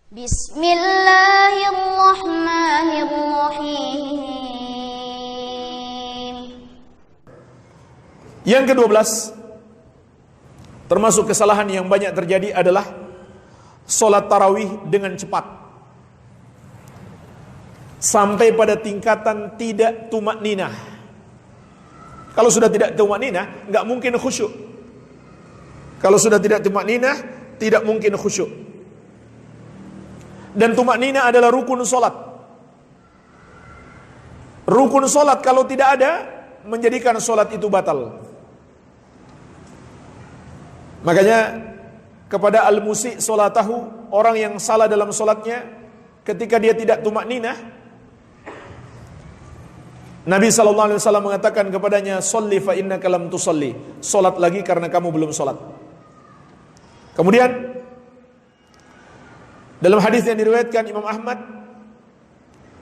Bismillahirrahmanirrahim. Yang ke-12, termasuk kesalahan yang banyak terjadi adalah sholat tarawih dengan cepat sampai pada tingkatan tidak tumak ninah. Kalau sudah tidak tumak ninah, nggak mungkin khusyuk. Kalau sudah tidak tumak ninah, tidak mungkin khusyuk. Dan tumak ninah adalah rukun sholat. Rukun sholat kalau tidak ada, menjadikan sholat itu batal. Makanya kepada al-musi' sholatahu, orang yang salah dalam sholatnya, ketika dia tidak tumak ninah, Nabi SAW mengatakan kepadanya, "Sholli fa innaka lam tusalli." Sholat lagi karena kamu belum sholat. Kemudian dalam hadis yang diriwayatkan Imam Ahmad,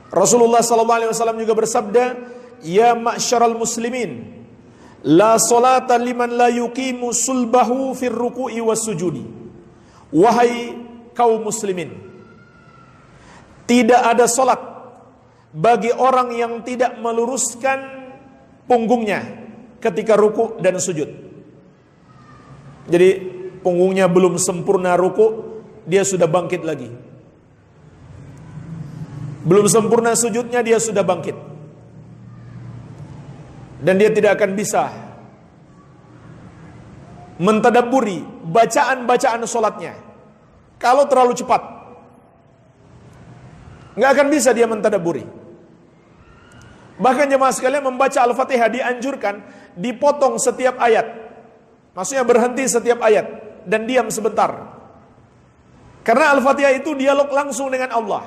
Rasulullah SAW juga bersabda, "Ya ma'syaral muslimin, la salata liman la yuqimu sulbahu fir ruku'i was sujudi." Wahai kaum muslimin, tidak ada salat bagi orang yang tidak meluruskan punggungnya ketika ruku dan sujud. Jadi punggungnya belum sempurna ruku, dia sudah bangkit lagi. Belum sempurna sujudnya, dia sudah bangkit. Dan dia tidak akan bisa mentadabburi bacaan-bacaan sholatnya. Kalau terlalu cepat, nggak akan bisa dia mentadabburi. Bahkan jemaah sekalian, membaca Al-Fatihah dianjurkan dipotong setiap ayat. Maksudnya berhenti setiap ayat dan diam sebentar. Karena Al-Fatihah itu dialog langsung dengan Allah.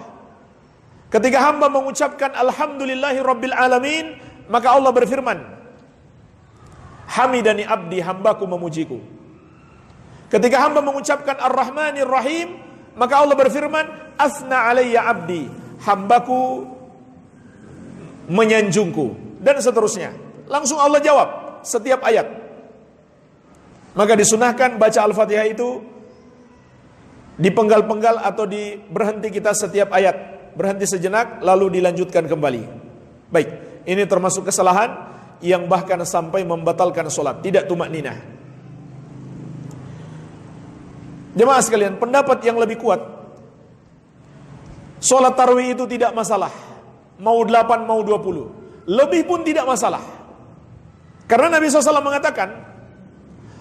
Ketika hamba mengucapkan Alhamdulillahi Rabbil Alamin, maka Allah berfirman, "Hamidani abdi," hambaku memujiku. Ketika hamba mengucapkan Ar-Rahmanir Rahim, maka Allah berfirman, "Asna alayya abdi," hambaku menyanjungku. Dan seterusnya. Langsung Allah jawab setiap ayat. Maka disunahkan baca Al-Fatihah itu dipenggal-penggal atau berhenti kita setiap ayat, berhenti sejenak lalu dilanjutkan kembali. Baik, ini termasuk kesalahan yang bahkan sampai membatalkan sholat, tidak tumak ninah. Jemaah sekalian, pendapat yang lebih kuat, sholat tarawih itu tidak masalah, mau 8 mau 20, lebih pun tidak masalah. Karena Nabi SAW mengatakan,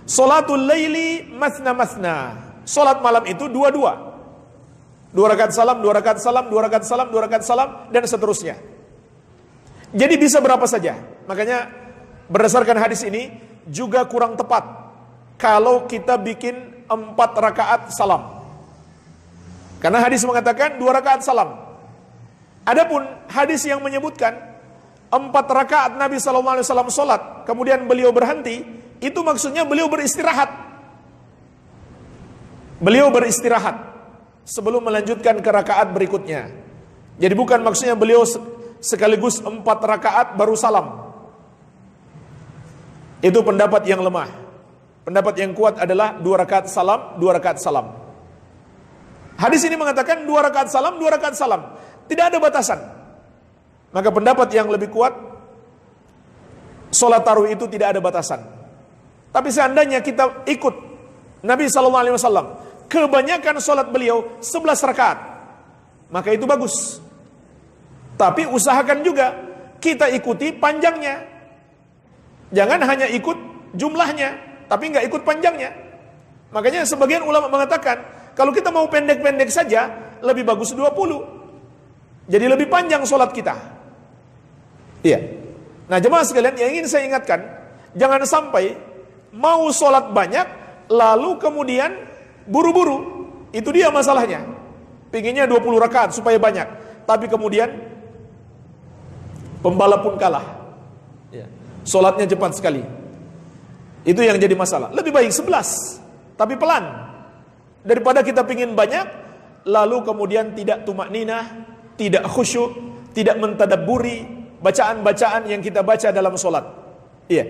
sholatul laili masna masna, sholat malam itu dua-dua. 2 rakaat salam, 2 rakaat salam, 2 rakaat salam, 2 rakaat salam, dan seterusnya. Jadi bisa berapa saja. Makanya berdasarkan hadis ini juga kurang tepat kalau kita bikin 4 rakaat salam. Karena hadis mengatakan 2 rakaat salam. Adapun hadis yang menyebutkan 4 rakaat Nabi SAW sholat, kemudian beliau berhenti, itu maksudnya beliau beristirahat. Beliau beristirahat sebelum melanjutkan ke rakaat berikutnya. Jadi bukan maksudnya beliau sekaligus 4 rakaat baru salam. Itu pendapat yang lemah. Pendapat yang kuat adalah 2 rakaat salam, 2 rakaat salam. Hadis ini mengatakan 2 rakaat salam, 2 rakaat salam. Tidak ada batasan. Maka pendapat yang lebih kuat, sholat tarawih itu tidak ada batasan. Tapi seandainya kita ikut Nabi SAW, kebanyakan sholat beliau 11 rakaat, maka itu bagus. Tapi usahakan juga kita ikuti panjangnya. Jangan hanya ikut jumlahnya, tapi nggak ikut panjangnya. Makanya sebagian ulama mengatakan, kalau kita mau pendek-pendek saja, lebih bagus 20. Jadi lebih panjang sholat kita. Iya. Nah jemaah sekalian, yang ingin saya ingatkan, jangan sampai mau sholat banyak, lalu kemudian buru-buru. Itu dia masalahnya. Pinginnya 20 rakaat supaya banyak, tapi kemudian pembalap pun kalah. Ya. Sholatnya cepat sekali. Itu yang jadi masalah. Lebih baik 11, tapi pelan, daripada kita pingin banyak, lalu kemudian tidak tumak ninah, tidak khusyuk, tidak mentadabburi bacaan-bacaan yang kita baca dalam sholat. Iya.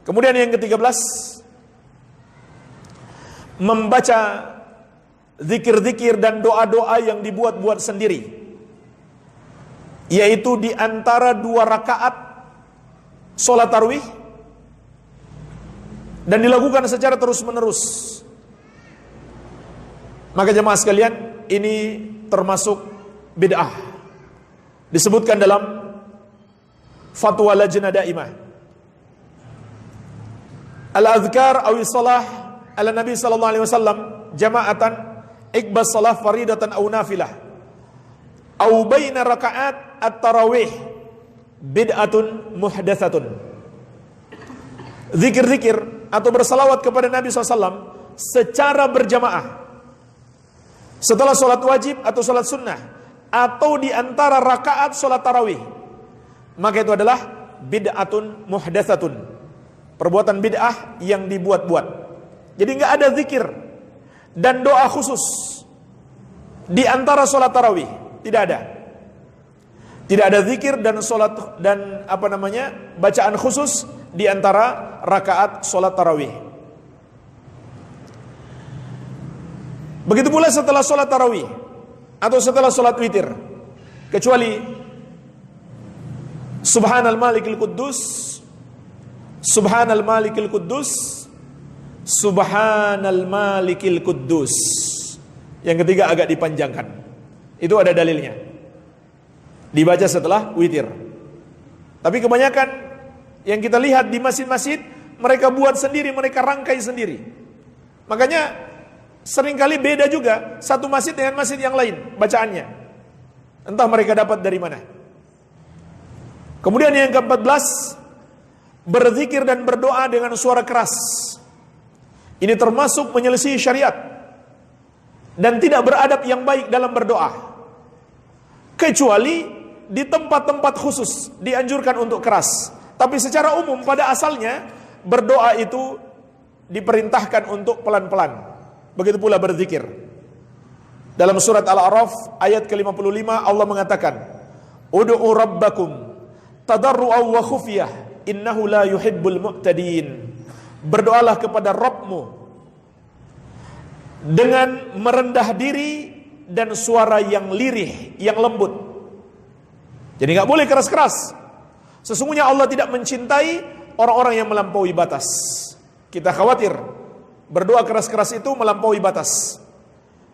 Kemudian yang ke-13, membaca zikir-zikir dan doa-doa yang dibuat-buat sendiri, yaitu di antara 2 rakaat sholat tarawih, dan dilakukan secara terus-menerus. Maka jemaah sekalian, ini termasuk bid'ah. Disebutkan dalam fatwa Lajnah Daimah, al-adhkar awi salah ala Nabi sallallahu alaihi wasallam jama'atan ikbas salah faridatan aw nafilah aw baina raka'at at-tarawih bid'atun muhdatsatun. Zikir-zikir atau bersalawat kepada Nabi SAW secara berjamaah setelah sholat wajib atau sholat sunnah, atau di antara rakaat sholat tarawih, maka itu adalah bid'atun muhdatsatun, perbuatan bid'ah yang dibuat-buat. Jadi nggak ada zikir dan doa khusus di antara sholat tarawih, tidak ada. Tidak ada zikir dan sholat dan bacaan khusus di antara rakaat sholat tarawih. Begitu pula setelah sholat tarawih atau setelah sholat witir, kecuali Subhanal Malikil Quddus, Subhanal Malikil Quddus, Subhanal Malikil Quddus. Yang ketiga agak dipanjangkan. Itu ada dalilnya, dibaca setelah witir. Tapi kebanyakan yang kita lihat di masjid-masjid, mereka buat sendiri, mereka rangkai sendiri. Makanya seringkali beda juga satu masjid dengan masjid yang lain bacaannya. Entah mereka dapat dari mana. Kemudian yang ke-14, berzikir dan berdoa dengan suara keras. Ini termasuk menyelisihi syariat dan tidak beradab yang baik dalam berdoa. Kecuali di tempat-tempat khusus dianjurkan untuk keras. Tapi secara umum pada asalnya berdoa itu diperintahkan untuk pelan-pelan. Begitu pula berzikir. Dalam surat Al-A'raf ayat ke-55 Allah mengatakan, "Ud'u rabbakum tadarru'an wa khufyah, innahu la yuhibbul mu'tadin." Berdoalah kepada Rabbmu dengan merendah diri dan suara yang lirih, yang lembut. Jadi enggak boleh keras-keras. Sesungguhnya Allah tidak mencintai orang-orang yang melampaui batas. Kita khawatir berdoa keras-keras itu melampaui batas.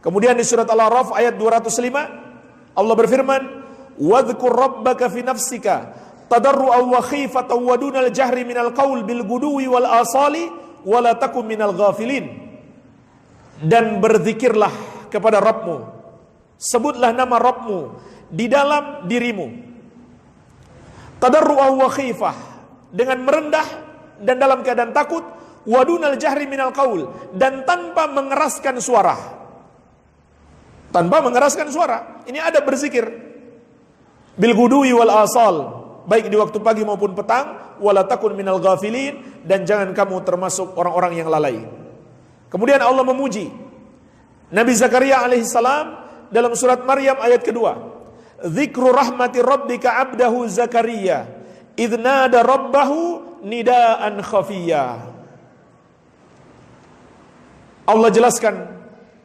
Kemudian di surat Al-A'raf ayat 205 Allah berfirman, "Wadhkur rabbaka fi nafsika tadarru'an wa khifatan wa dunal jahri minal qaul bil guduwi wal asali wa la takum minal ghafilin." Dan berzikirlah kepada Rabbmu, sebutlah nama Rabbmu di dalam dirimu, tadarru'an wa khifah, dengan merendah dan dalam keadaan takut, wadunal jahri minal qaul, dan tanpa mengeraskan suara. Tanpa mengeraskan suara. Ini ada berzikir. Bil gudui wal asal, baik di waktu pagi maupun petang, wala takun minal ghafilin, dan jangan kamu termasuk orang-orang yang lalai. Kemudian Allah memuji Nabi Zakaria alaihissalam dalam surat Maryam ayat kedua. Dzikru rahmati rabbika abdahu Zakaria idh nada rabbahu nidaan khafiyya. Allah jelaskan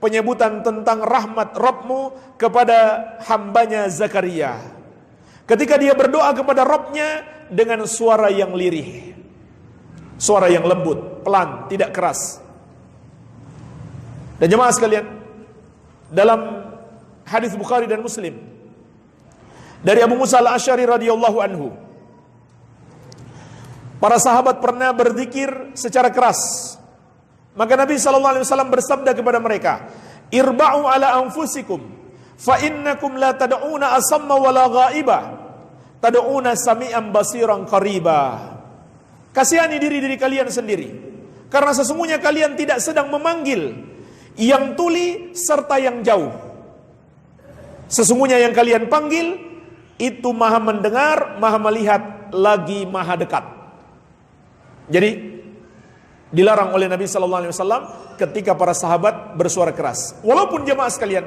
penyebutan tentang rahmat Rabbmu kepada hambanya Zakaria ketika dia berdoa kepada Rabbnya dengan suara yang lirih, suara yang lembut, pelan, tidak keras. Dan jemaah sekalian, dalam hadis Bukhari dan Muslim dari Abu Musa al-Asy'ari radhiyallahu anhu, para sahabat pernah berzikir secara keras. Maka Nabi SAW bersabda kepada mereka, "Irba'u ala anfusikum, fa innakum la tad'una asamma wala ghaiba, tad'una sami'an basiran qariba." Kasihani diri kalian sendiri, karena sesungguhnya kalian tidak sedang memanggil yang tuli serta yang jauh. Sesungguhnya yang kalian panggil itu maha mendengar, maha melihat, lagi maha dekat. Jadi dilarang oleh Nabi SAW ketika para sahabat bersuara keras. Walaupun jemaah sekalian,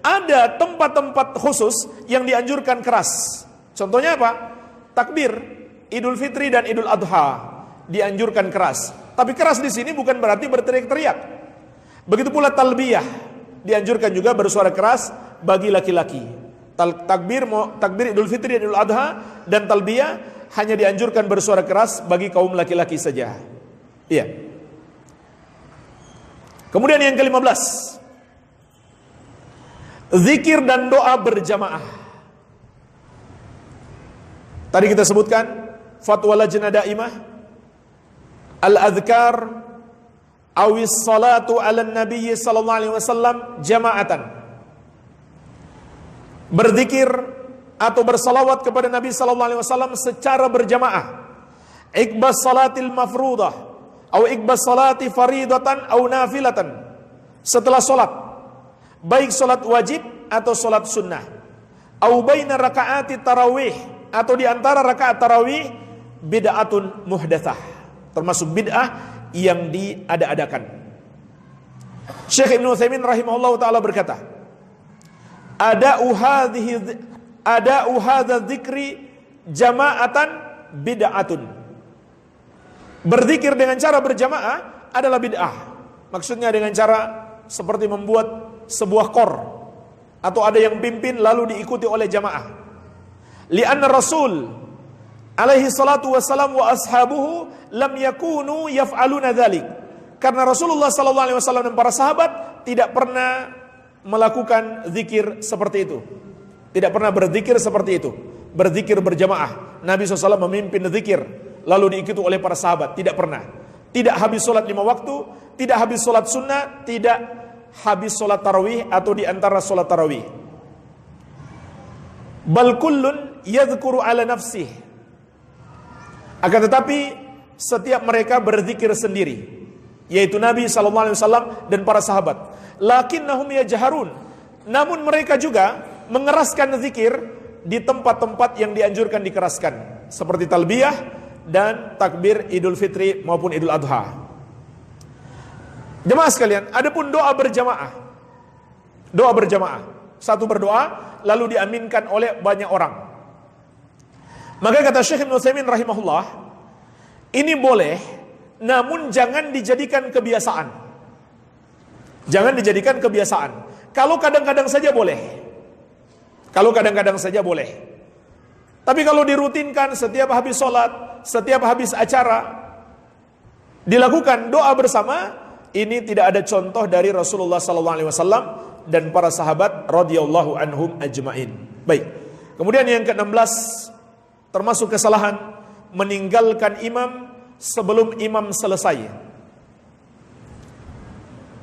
ada tempat-tempat khusus yang dianjurkan keras. Contohnya apa? Takbir Idul Fitri dan Idul Adha dianjurkan keras. Tapi keras di sini bukan berarti berteriak-teriak. Begitu pula talbiyah, dianjurkan juga bersuara keras bagi laki-laki. Takbir Idul Fitri dan Idul Adha dan talbiyah hanya dianjurkan bersuara keras bagi kaum laki-laki saja. Iya. Kemudian yang ke-15, zikir dan doa berjamaah. Tadi kita sebutkan fatwa lajnah daimah, al-adhkar awis salatu ala nabi sallallahu alaihi wasallam jama'atan. Berzikir atau bersalawat kepada Nabi sallallahu alaihi wasallam secara berjamaah. Iqbas salatil mafruḍah atau iqbas salati faridatan atau nafilatan. Setelah salat, baik salat wajib atau salat sunnah. Au baina rakaati tarawih, atau di antara rakaat tarawih, bid'atun muhdatsah. Termasuk bid'ah yang diada-adakan. Syekh Ibnu Utsaimin rahimahullahu taala berkata, ada'u hadza dzikri jama'atan bid'atun. Berzikir dengan cara berjamaah adalah bid'ah. Maksudnya dengan cara seperti membuat sebuah kor, atau ada yang pimpin lalu diikuti oleh jamaah. Li'anna Rasul alaihi salatu wassalam wa ashabuhu lam yakunu yaf'aluna dzalik. Karena Rasulullah sallallahu alaihi wasallam dan para sahabat tidak pernah melakukan zikir seperti itu. Tidak pernah berzikir seperti itu. Berzikir berjamaah. Nabi SAW memimpin zikir lalu diikuti oleh para sahabat. Tidak pernah. Tidak habis sholat 5 waktu, tidak habis sholat sunnah, tidak habis sholat tarawih atau di antara sholat tarawih. Bal kullun yadhkuru ala nafsih. Akan tetapi setiap mereka berzikir sendiri, yaitu Nabi SAW dan para sahabat. Lakinnahum yajharun. Namun mereka juga mengeraskan zikir di tempat-tempat yang dianjurkan dikeraskan, seperti talbiyah dan takbir Idul Fitri maupun Idul Adha. Jemaah sekalian, adapun doa berjamaah. Doa berjamaah, satu berdoa lalu diaminkan oleh banyak orang. Maka kata Syekh Ibnu Utsaimin rahimahullah, ini boleh, namun jangan dijadikan kebiasaan. Jangan dijadikan kebiasaan. Kalau kadang-kadang saja boleh. Kalau kadang-kadang saja boleh. Tapi kalau dirutinkan setiap habis sholat, setiap habis acara, dilakukan doa bersama, ini tidak ada contoh dari Rasulullah SAW dan para sahabat radhiyallahu anhum ajma'in. Baik. Kemudian yang ke-16, termasuk kesalahan meninggalkan imam sebelum imam selesai.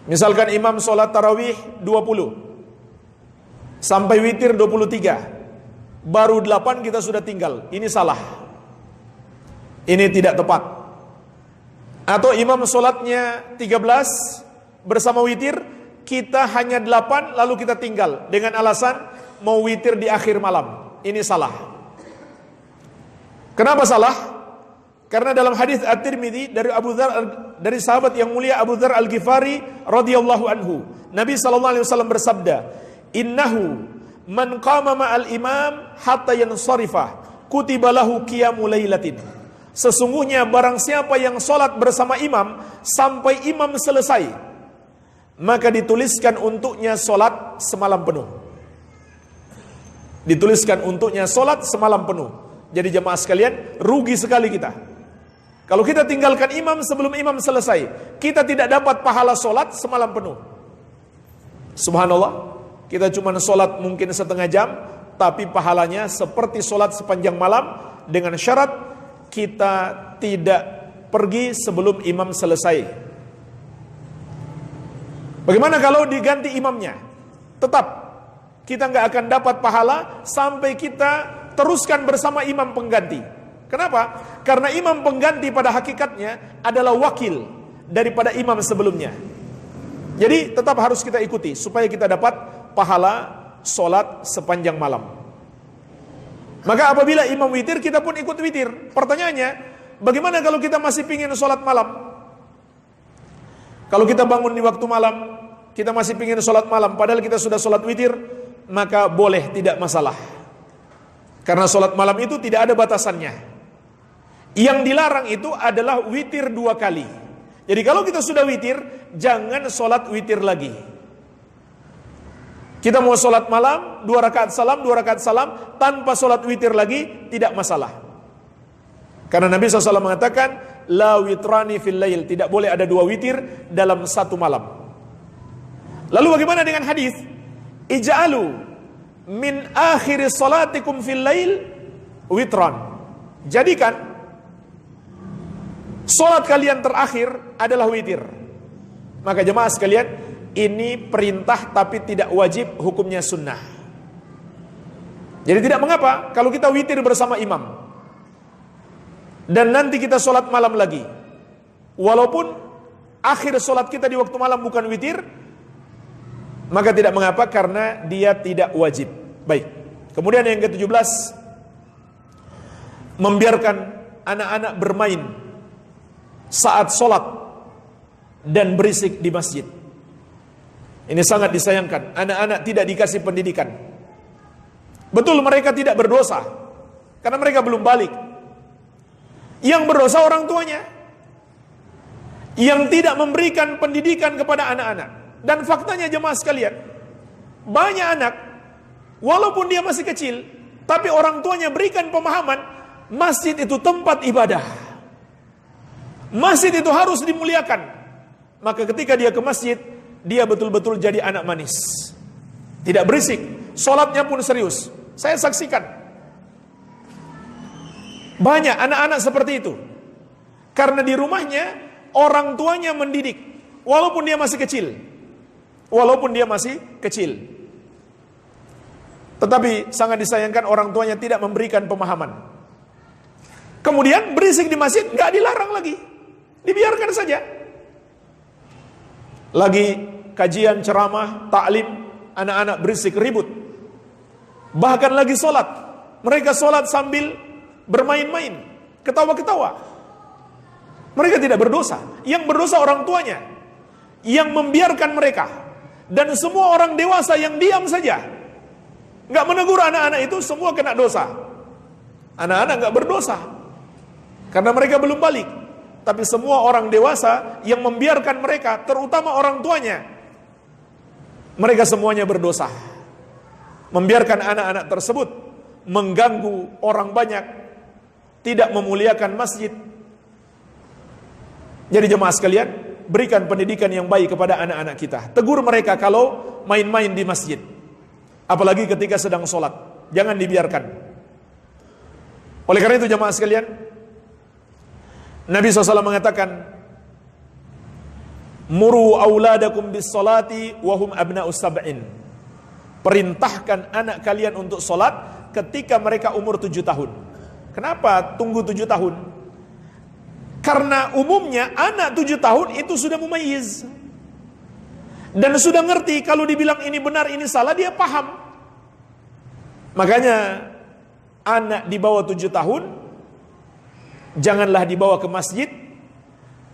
Misalkan imam sholat tarawih 20 sampai witir 23, baru 8 kita sudah tinggal. Ini salah. Ini tidak tepat. Atau imam sholatnya 13 bersama witir, kita hanya 8 lalu kita tinggal dengan alasan mau witir di akhir malam. Ini salah. Kenapa salah? Karena dalam hadis At-Tirmidzi dari sahabat yang mulia Abu Dzar Al-Ghifari radhiyallahu anhu, Nabi sallallahu alaihi wasallam bersabda, "Innahu man qama ma'al imam hatta yansarifa, kutiba lahu qiyamul lailatin." Sesungguhnya barang siapa yang salat bersama imam sampai imam selesai, maka dituliskan untuknya salat semalam penuh. Dituliskan untuknya salat semalam penuh. Jadi jemaah sekalian, rugi sekali kita. Kalau kita tinggalkan imam sebelum imam selesai, kita tidak dapat pahala solat semalam penuh. Subhanallah, kita cuma solat mungkin setengah jam, tapi pahalanya seperti solat sepanjang malam, dengan syarat kita tidak pergi sebelum imam selesai. Bagaimana kalau diganti imamnya? Tetap kita nggak akan dapat pahala sampai kita teruskan bersama imam pengganti. Kenapa? Karena imam pengganti pada hakikatnya adalah wakil daripada imam sebelumnya. Jadi tetap harus kita ikuti supaya kita dapat pahala solat sepanjang malam. Maka apabila imam witir, kita pun ikut witir. Pertanyaannya, bagaimana kalau kita masih pingin solat malam? Kalau kita bangun di waktu malam, kita masih pingin solat malam, padahal kita sudah solat witir, maka boleh, tidak masalah. Karena solat malam itu tidak ada batasannya. Yang dilarang itu adalah witir 2 kali. Jadi kalau kita sudah witir, jangan sholat witir lagi. Kita mau sholat malam, 2 rakaat salam, tanpa sholat witir lagi, tidak masalah. Karena Nabi SAW mengatakan, la witrani fil lail, tidak boleh ada 2 witir dalam satu malam. Lalu bagaimana dengan hadis? Ij'alu min akhiri salatikum fil lail witran. Jadikan sholat kalian terakhir adalah witir. Maka jemaah sekalian, ini perintah tapi tidak wajib, hukumnya sunnah. Jadi tidak mengapa kalau kita witir bersama imam dan nanti kita sholat malam lagi, walaupun akhir sholat kita di waktu malam bukan witir, maka tidak mengapa karena dia tidak wajib. Baik. Kemudian yang ke-17, membiarkan anak-anak bermain saat sholat dan berisik di masjid. Ini sangat disayangkan. Anak-anak tidak dikasih pendidikan. Betul mereka tidak berdosa karena mereka belum balik. Yang berdosa orang tuanya yang tidak memberikan pendidikan kepada anak-anak. Dan faktanya jemaah sekalian, banyak anak walaupun dia masih kecil, tapi orang tuanya berikan pemahaman masjid itu tempat ibadah, masjid itu harus dimuliakan. Maka ketika dia ke masjid, dia betul-betul jadi anak manis, tidak berisik, sholatnya pun serius. Saya saksikan banyak anak-anak seperti itu, karena di rumahnya orang tuanya mendidik, walaupun dia masih kecil. Tetapi sangat disayangkan orang tuanya tidak memberikan pemahaman. Kemudian berisik di masjid nggak dilarang lagi, dibiarkan saja. Lagi kajian, ceramah, taklim, anak-anak berisik, ribut. Bahkan lagi sholat, mereka sholat sambil bermain-main, ketawa-ketawa. Mereka tidak berdosa. Yang berdosa orang tuanya yang membiarkan mereka. Dan semua orang dewasa yang diam saja, nggak menegur anak-anak itu, semua kena dosa. Anak-anak nggak berdosa karena mereka belum balik. Tapi semua orang dewasa yang membiarkan mereka, terutama orang tuanya, mereka semuanya berdosa. Membiarkan anak-anak tersebut mengganggu orang banyak, tidak memuliakan masjid. Jadi jemaah sekalian, berikan pendidikan yang baik kepada anak-anak kita. Tegur mereka kalau main-main di masjid, apalagi ketika sedang sholat, jangan dibiarkan. Oleh karena itu jemaah sekalian, Nabi SAW mengatakan, muru auladakum bis salati wahum abna'us sab'in. Perintahkan anak kalian untuk sholat ketika mereka umur 7 tahun. Kenapa tunggu 7 tahun? Karena umumnya anak 7 tahun itu sudah mumayyiz dan sudah ngerti kalau dibilang ini benar, ini salah, dia paham. Makanya anak di bawah 7 tahun janganlah dibawa ke masjid,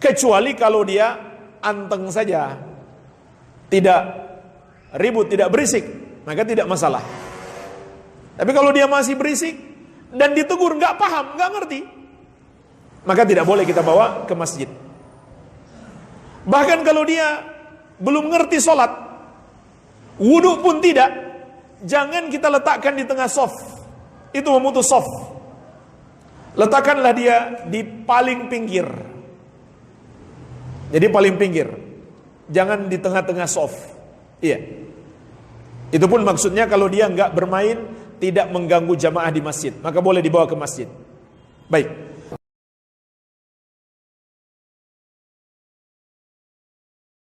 kecuali kalau dia anteng saja, tidak ribut, tidak berisik, maka tidak masalah. Tapi kalau dia masih berisik dan ditegur nggak paham, nggak ngerti, maka tidak boleh kita bawa ke masjid. Bahkan kalau dia belum ngerti sholat, wudhu pun tidak, jangan kita letakkan di tengah sof, itu memutus sof. Letakkanlah dia di paling pinggir. Jadi paling pinggir, jangan di tengah-tengah sof. Iya. Itu pun maksudnya kalau dia nggak bermain, tidak mengganggu jamaah di masjid, maka boleh dibawa ke masjid. Baik.